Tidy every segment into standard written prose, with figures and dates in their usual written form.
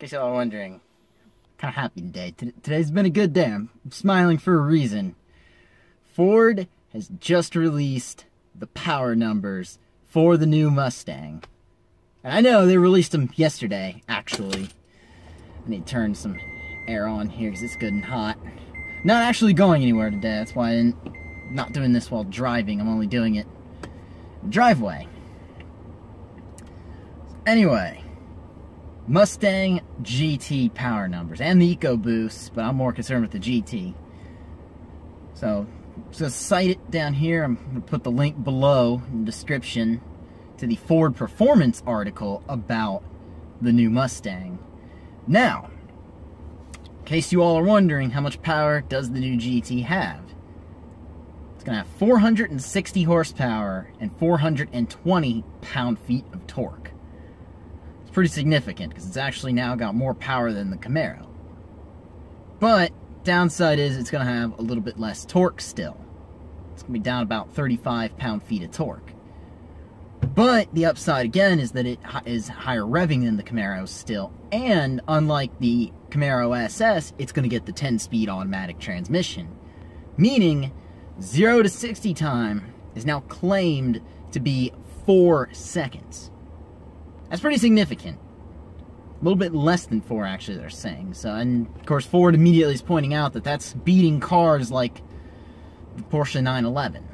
case y'all are wondering, kind of happy today. Today's been a good day. I'm smiling for a reason. Ford has just released the power numbers for the new Mustang. And I know they released them yesterday, actually. I need to turn some air on here because it's good and hot. Not actually going anywhere today. That's why I'm not doing this while driving. I'm only doing it in the driveway. Anyway, Mustang GT power numbers and the EcoBoost, but I'm more concerned with the GT. So cite it down here. I'm going to put the link below in the description to the Ford Performance article about the new Mustang. Now, in case you all are wondering, how much power does the new GT have? It's going to have 460 horsepower and 420 pound-feet of torque. It's pretty significant because it's actually now got more power than the Camaro. But downside is it's going to have a little bit less torque still. It's going to be down about 35 pound-feet of torque. But the upside again is that it is higher revving than the Camaro still, and unlike the Camaro SS, it's going to get the 10-speed automatic transmission, meaning 0 to 60 time is now claimed to be 4 seconds. That's pretty significant. A little bit less than 4, actually, they're saying. So, and of course, Ford immediately is pointing out that that's beating cars like the Porsche 911.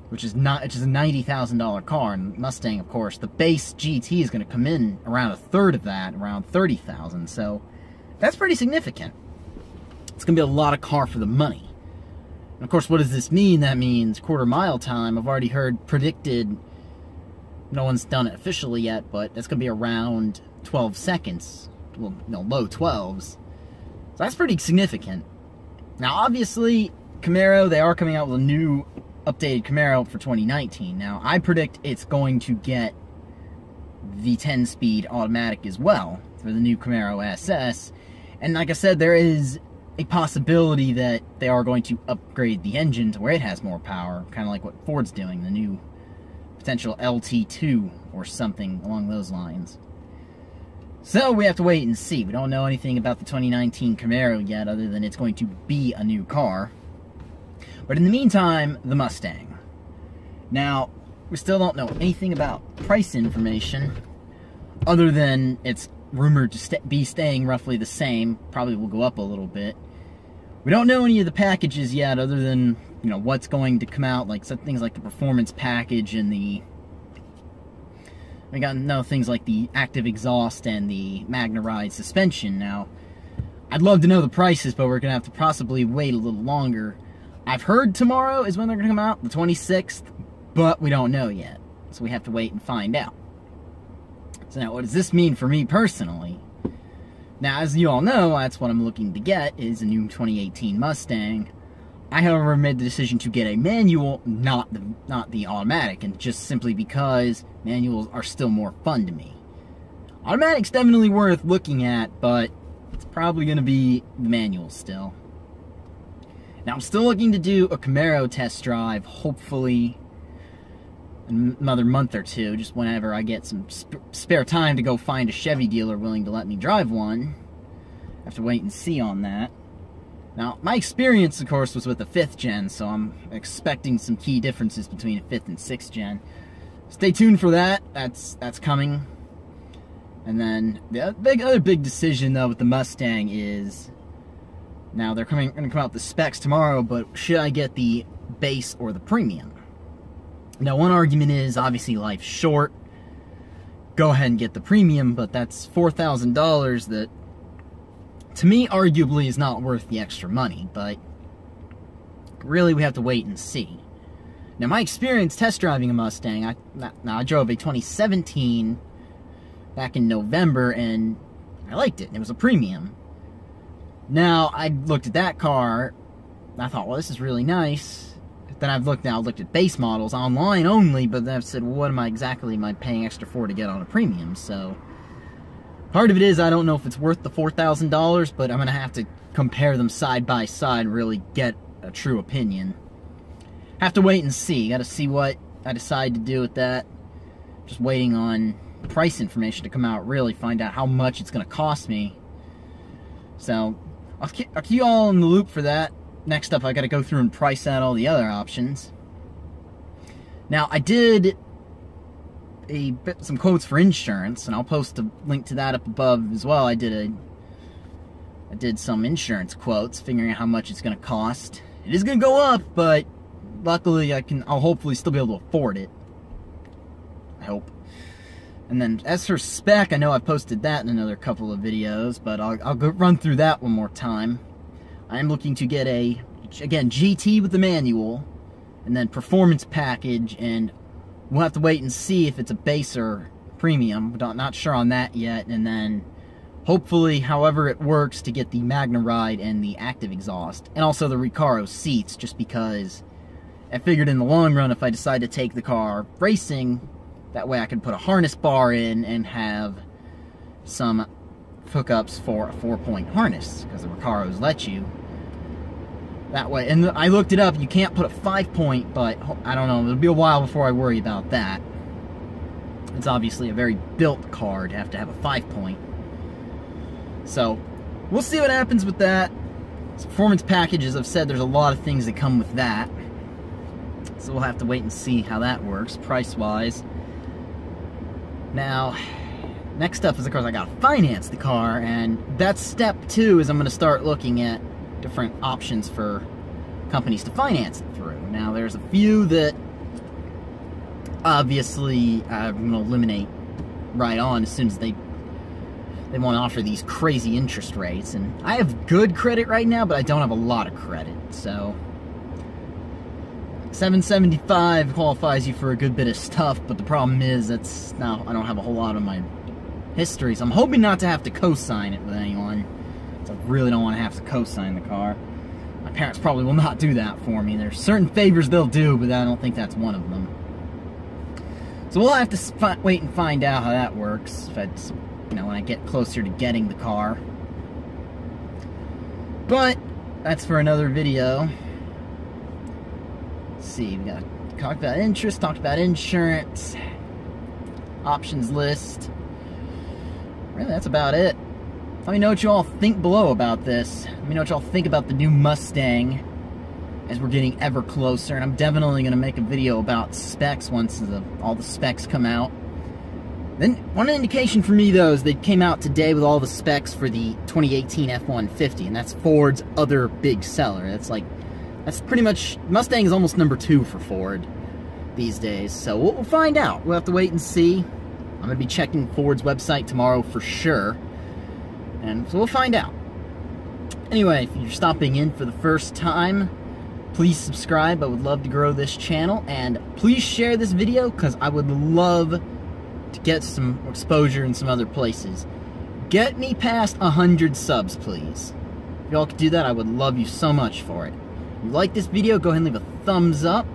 Which is a $90,000 car, and Mustang, of course, the base GT is going to come in around a third of that, around $30,000. So that's pretty significant. It's going to be a lot of car for the money. And of course, what does this mean? That means quarter mile time. I've already heard predicted. No one's done it officially yet, but it's going to be around 12 seconds. Well, no, low 12s. So that's pretty significant. Now, obviously, Camaro, they are coming out with a new updated Camaro for 2019. Now, I predict it's going to get the 10-speed automatic as well for the new Camaro SS. And like I said, there is a possibility that they are going to upgrade the engine to where it has more power, kind of like what Ford's doing, the new potential LT2 or something along those lines. So we have to wait and see. We don't know anything about the 2019 Camaro yet, other than it's going to be a new car. But in the meantime, the Mustang. Now, we still don't know anything about price information, other than it's rumored to be staying roughly the same. Probably will go up a little bit. We don't know any of the packages yet, other than, you know, what's going to come out, like some things like the performance package and the... We got to know things like the active exhaust and the Magna Ride suspension. Now, I'd love to know the prices, but we're going to have to possibly wait a little longer. I've heard tomorrow is when they're going to come out, the 26th, but we don't know yet. So we have to wait and find out. So now, what does this mean for me personally? Now, as you all know, that's what I'm looking to get, is a new 2018 Mustang. I, however, made the decision to get a manual, not the automatic, and just simply because manuals are still more fun to me. Automatic's definitely worth looking at, but it's probably going to be the manual still. Now, I'm still looking to do a Camaro test drive, hopefully in another month or two, just whenever I get some spare time to go find a Chevy dealer willing to let me drive one. I have to wait and see on that. Now, my experience, of course, was with the 5th gen, so I'm expecting some key differences between a 5th and 6th gen. Stay tuned for that. That's coming. And then the other big decision, though, with the Mustang is... Now, they're going to come out with the specs tomorrow, but should I get the base or the premium? Now, one argument is, obviously, life's short. Go ahead and get the premium, but that's $4,000 that, to me, arguably is not worth the extra money, but really we have to wait and see. Now, my experience test driving a Mustang, I drove a 2017 back in November, and I liked it. It was a premium. Now, I looked at that car, and I thought, well, this is really nice. Then I've looked at base models, online only, but then I've said, well, what am I paying extra for to get on a premium? So, part of it is, I don't know if it's worth the $4,000, but I'm going to have to compare them side by side and really get a true opinion. Have to wait and see. Got to see what I decide to do with that. Just waiting on price information to come out, really find out how much it's going to cost me. So I'll keep you all in the loop for that. Next up, I got to go through and price out all the other options. Now, I did some quotes for insurance, and I'll post a link to that up above as well. I did some insurance quotes, figuring out how much it's going to cost. It is going to go up, but luckily I'll hopefully still be able to afford it. I hope. And then as for spec, I know I've posted that in another couple of videos, but I'll go run through that one more time. I'm looking to get again, GT with the manual, and then performance package, and we'll have to wait and see if it's a base or premium. Not sure on that yet. And then hopefully, however it works, to get the Magna Ride and the active exhaust, and also the Recaro seats, just because I figured in the long run, if I decide to take the car racing, that way I can put a harness bar in and have some hookups for a 4-point harness, because the Recaros let you. That way, and I looked it up, you can't put a 5-point, but I don't know, it'll be a while before I worry about that. It's obviously a very built car to have a 5-point. So, we'll see what happens with that. Performance packages, I've said there's a lot of things that come with that. So we'll have to wait and see how that works, price-wise. Now, next up is, of course, I gotta finance the car, and that's step 2, is I'm gonna start looking at different options for companies to finance it through. Now, there's a few that obviously I'm going to eliminate right on as soon as they want to offer these crazy interest rates. And I have good credit right now, but I don't have a lot of credit. So 775 qualifies you for a good bit of stuff, but the problem is I don't have a whole lot of my history, so I'm hoping not to have to co-sign it with anyone. I really don't want to have to co-sign the car. My parents probably will not do that for me. There's certain favors they'll do, but I don't think that's one of them. So we'll have to wait and find out how that works, if it's, when I get closer to getting the car. But that's for another video. Let's see, we got talked about interest, talked about insurance, options list. Really, that's about it. Let me know what you all think below about this. Let me know what you all think about the new Mustang as we're getting ever closer. And I'm definitely going to make a video about specs once all the specs come out. Then, one indication for me, though, is they came out today with all the specs for the 2018 F-150. And that's Ford's other big seller. That's pretty much, Mustang is almost number 2 for Ford these days. So we'll find out. We'll have to wait and see. I'm going to be checking Ford's website tomorrow for sure. And so we'll find out. Anyway, if you're stopping in for the first time, please subscribe. I would love to grow this channel. And please share this video, because I would love to get some exposure in some other places. Get me past 100 subs, please. If y'all could do that, I would love you so much for it. If you like this video, go ahead and leave a thumbs up.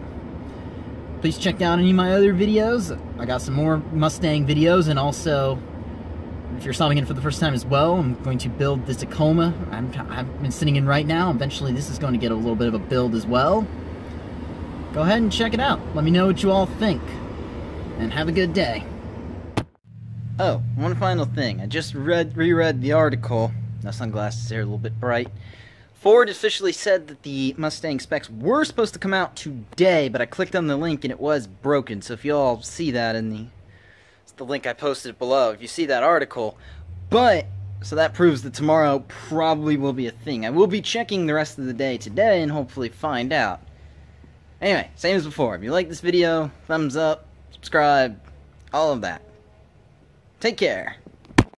Please check out any of my other videos. I got some more Mustang videos, and also, if you're stopping in for the first time as well, I'm going to build this Tacoma. I've been sitting in right now. Eventually this is going to get a little bit of a build as well. Go ahead and check it out. Let me know what you all think. And have a good day. Oh, one final thing. I just reread the article. My sunglasses are a little bit bright. Ford officially said that the Mustang specs were supposed to come out today, but I clicked on the link and it was broken. So if you all see that in the link I posted below, if you see that article. So that proves that tomorrow probably will be a thing. I will be checking the rest of the day today and hopefully find out. Anyway, same as before. If you like this video, thumbs up, subscribe, all of that. Take care.